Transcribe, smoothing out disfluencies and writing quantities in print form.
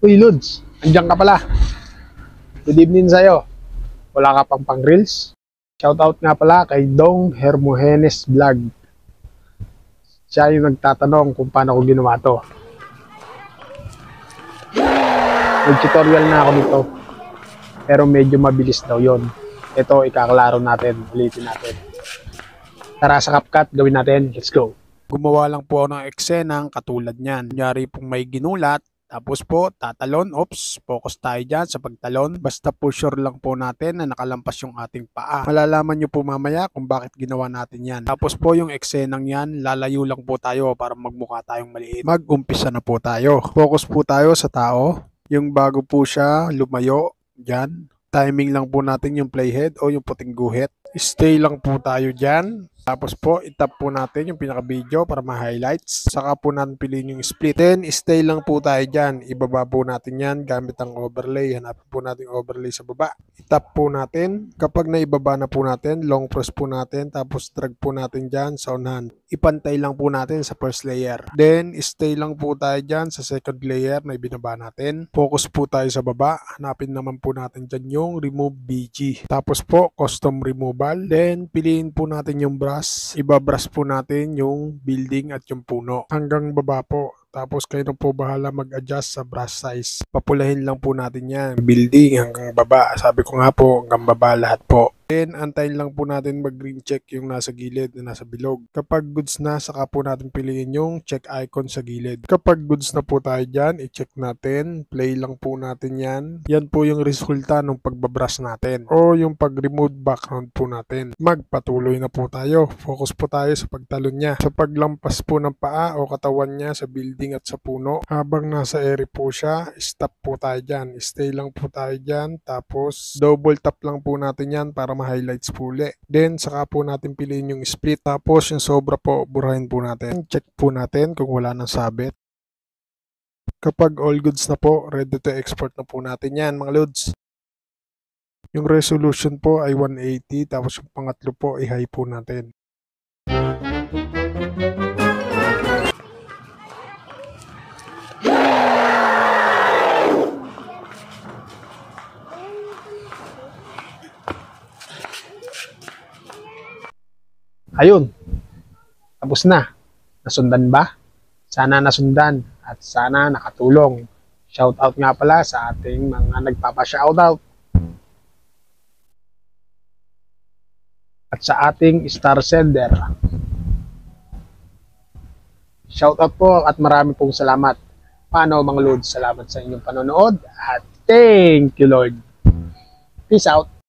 Uy, Lods, andiyan ka pala. Good evening sa'yo. Wala ka pang pang-reels? Shoutout nga pala kay Dong Hermogenes Vlog. Siya yung nagtatanong kung paano ko ginawa to. Nag-tutorial na ako nito. Pero medyo mabilis daw yon. Ito, ikaklaro natin. Ulitin natin. Tara sa CapCut, gawin natin. Let's go. Gumawa lang po ako ng eksenang katulad niyan. Kunyari pong may ginulat. Tapos po, tatalon. Oops, focus tayo dyan sa pagtalon. Basta po sure lang po natin na nakalampas yung ating paa. Malalaman nyo po mamaya kung bakit ginawa natin yan. Tapos po yung eksenang yan, lalayo lang po tayo para magmukha tayong maliit. Mag-umpisa na po tayo. Focus po tayo sa tao. Yung bago po siya lumayo, dyan. Timing lang po natin yung playhead o yung puting guhit. Stay lang po tayo dyan. Tapos po, itap po natin yung pinaka-video para ma-highlights. Saka po natin piliin yung split. Then, stay lang po tayo dyan. Ibaba po natin yan gamit ang overlay. Hanapin po natin yung overlay sa baba. Itap po natin. Kapag naibaba na po natin, long press po natin. Tapos, drag po natin dyan sa unahan. Ipantay lang po natin sa first layer. Then, stay lang po tayo dyan sa second layer na ibinaba natin. Focus po tayo sa baba. Hanapin naman po natin dyan yung remove BG. Tapos po, custom removal. Then, piliin po natin yung brush. Ibabrush po natin yung building at yung puno hanggang baba po. Tapos kayo na po bahala mag-adjust sa brush size. Papulahin lang po natin yan. Building hanggang baba. Sabi ko nga po hanggang baba lahat po. Then antayin lang po natin mag-green check yung nasa gilid na nasa bilog. Kapag goods na, saka po natin piliin yung check icon sa gilid. Kapag goods na po tayo dyan, i-check natin. Play lang po natin yan. Yan po yung resulta ng pagbabrush natin. O yung pag-remove background po natin. Magpatuloy na po tayo. Focus po tayo sa pagtalon niya. Sa paglampas po ng paa o katawan niya sa building at sa puno. Habang nasa area po siya, stop po tayo dyan. Stay lang po tayo dyan. Tapos double tap lang po natin yan para ma-highlights po ulit. Then, saka po natin piliin yung split. Tapos, yung sobra po, burahin po natin. Check po natin kung wala nang sabit. Kapag all goods na po, ready to export na po natin yan, mga lods. Yung resolution po ay 180. Tapos, yung pangatlo po, i-high po natin. Ayun, tapos na. Nasundan ba? Sana nasundan at sana nakatulong. Shoutout nga pala sa ating mga nagpapa-shoutout. At sa ating star sender. Shoutout po at marami pong salamat. Paano mga Lord? Salamat sa inyong panonood at thank you Lord. Peace out.